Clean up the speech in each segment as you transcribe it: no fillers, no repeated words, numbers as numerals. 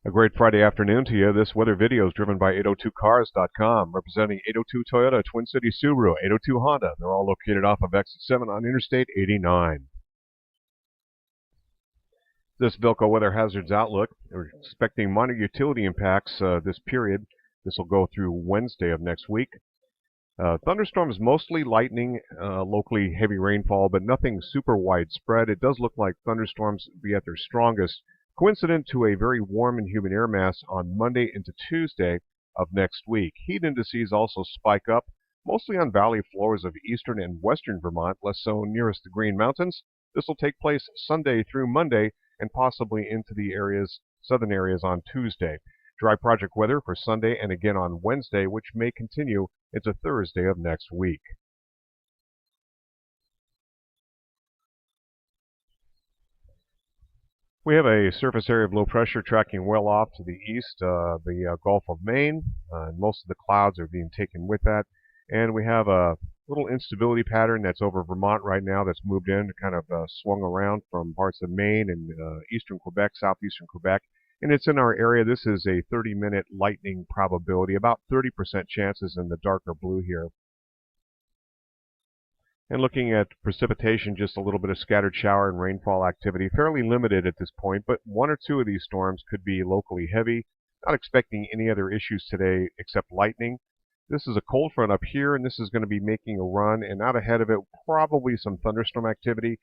A great Friday afternoon to you. This weather video is driven by 802cars.com, representing 802 Toyota, Twin City Subaru, 802 Honda. They're all located off of Exit 7 on Interstate 89. This VELCO weather hazards outlook, we're expecting minor utility impacts this period. This will go through Wednesday of next week. Thunderstorms, mostly lightning, locally heavy rainfall, but nothing super widespread. It does look like thunderstorms be at their strongest, coincident to a very warm and humid air mass on Monday into Tuesday of next week. Heat indices also spike up, mostly on valley floors of eastern and western Vermont, less so nearest the Green Mountains. This will take place Sunday through Monday and possibly into the southern areas on Tuesday. Dry project weather for Sunday and again on Wednesday, which may continue into Thursday of next week. We have a surface area of low pressure tracking well off to the east, the Gulf of Maine. Most of the clouds are being taken with that. And we have a little instability pattern that's over Vermont right now that's moved in, kind of swung around from parts of Maine and eastern Quebec, southeastern Quebec. And it's in our area. This is a 30-minute lightning probability, about 30% chances in the darker blue here. And looking at precipitation, just a little bit of scattered shower and rainfall activity, fairly limited at this point, but one or two of these storms could be locally heavy. Not expecting any other issues today except lightning. This is a cold front up here, and this is going to be making a run, and out ahead of it, probably some thunderstorm activity.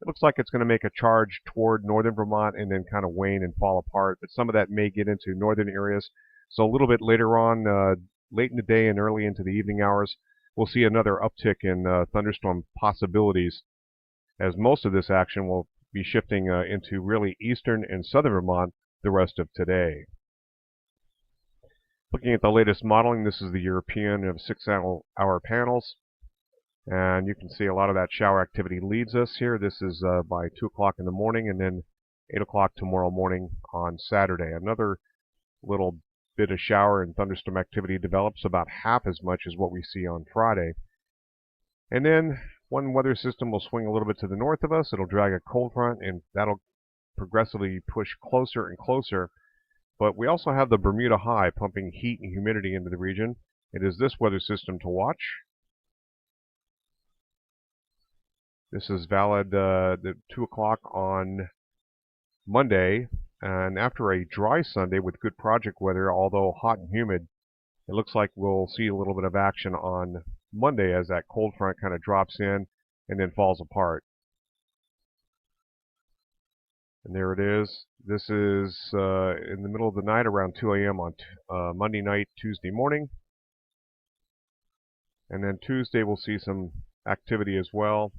It looks like it's going to make a charge toward northern Vermont and then kind of wane and fall apart, but some of that may get into northern areas. So a little bit later on, late in the day and early into the evening hours, we'll see another uptick in thunderstorm possibilities, as most of this action will be shifting into really eastern and southern Vermont the rest of today. Looking at the latest modeling, this is the European of 6-hour panels. And you can see a lot of that shower activity leads us here. This is by 2 o'clock in the morning, and then 8 o'clock tomorrow morning on Saturday. Another little bit of shower and thunderstorm activity develops, about half as much as what we see on Friday. And then one weather system will swing a little bit to the north of us. It'll drag a cold front, and that'll progressively push closer and closer. But we also have the Bermuda High pumping heat and humidity into the region. It is this weather system to watch. This is valid at 2 o'clock on Monday, and after a dry Sunday with good project weather, although hot and humid, it looks like we'll see a little bit of action on Monday as that cold front kind of drops in and then falls apart. And there it is. This is in the middle of the night, around 2 a.m. on Monday night, Tuesday morning. And then Tuesday we'll see some activity as well.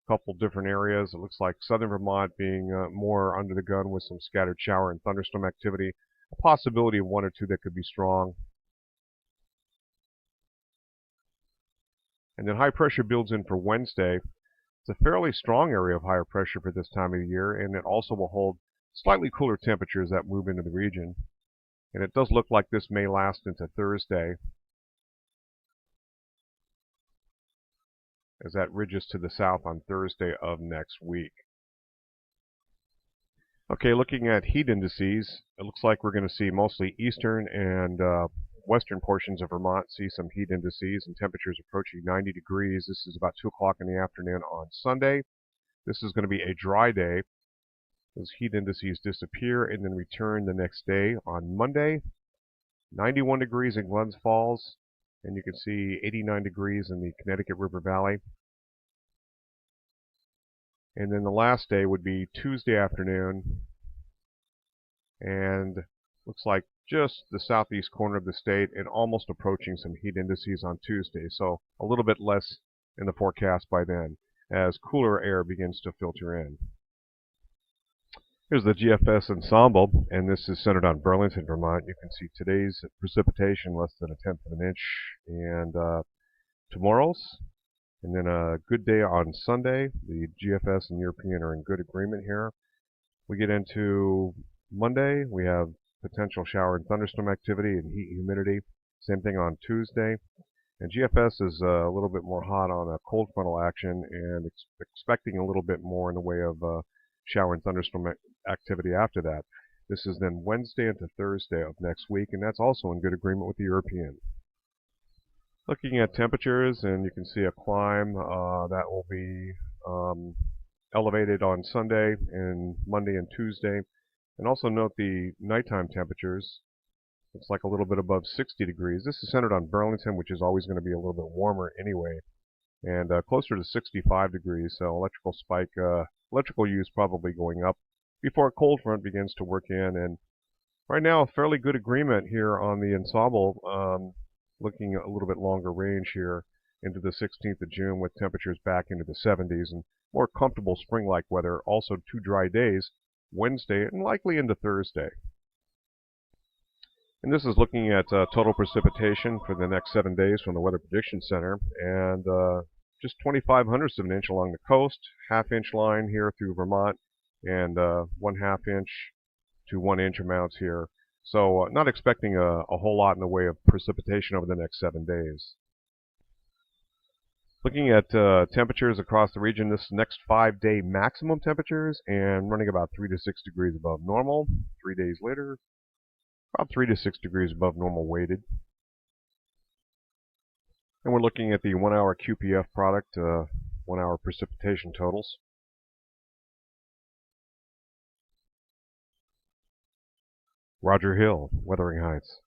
Couple different areas. It looks like southern Vermont being more under the gun with some scattered shower and thunderstorm activity. A possibility of one or two that could be strong. And then high pressure builds in for Wednesday. It's a fairly strong area of higher pressure for this time of the year, and it also will hold slightly cooler temperatures that move into the region. And it does look like this may last into Thursday, as that ridges to the south on Thursday of next week. Okay, looking at heat indices, it looks like we're going to see mostly eastern and western portions of Vermont see some heat indices and temperatures approaching 90 degrees. This is about 2 o'clock in the afternoon on Sunday. This is going to be a dry day. Those heat indices disappear and then return the next day on Monday. 91 degrees in Glens Falls. And you can see 89 degrees in the Connecticut River Valley. And then the last day would be Tuesday afternoon. And looks like just the southeast corner of the state and almost approaching some heat indices on Tuesday. So a little bit less in the forecast by then as cooler air begins to filter in. Here's the GFS ensemble, and this is centered on Burlington, Vermont. You can see today's precipitation less than 1/10 of an inch, and tomorrow's, and then a good day on Sunday. The GFS and European are in good agreement here. We get into Monday, we have potential shower and thunderstorm activity and heat and humidity. Same thing on Tuesday. And GFS is a little bit more hot on a cold frontal action and expecting a little bit more in the way of shower and thunderstorm activity after that. This is then Wednesday into Thursday of next week, and that's also in good agreement with the European. Looking at temperatures, and you can see a climb that will be elevated on Sunday and Monday and Tuesday. And also note the nighttime temperatures. It's like a little bit above 60 degrees. This is centered on Burlington, which is always going to be a little bit warmer anyway, and closer to 65 degrees. So electrical use probably going up before a cold front begins to work in. And right now, a fairly good agreement here on the ensemble, looking at a little bit longer range here into the 16th of June with temperatures back into the 70s and more comfortable spring-like weather. Also 2 dry days, Wednesday and likely into Thursday. And this is looking at total precipitation for the next 7 days from the Weather Prediction Center, and just 0.25 of an inch along the coast, half-inch line here through Vermont, and 1/2 inch to 1 inch amounts here. So not expecting a whole lot in the way of precipitation over the next 7 days. Looking at temperatures across the region, this next 5-day maximum temperatures and running about 3 to 6 degrees above normal. 3 days later, about 3 to 6 degrees above normal weighted. And we're looking at the 1-hour QPF product, 1-hour precipitation totals. Roger Hill, Wuthering Heights.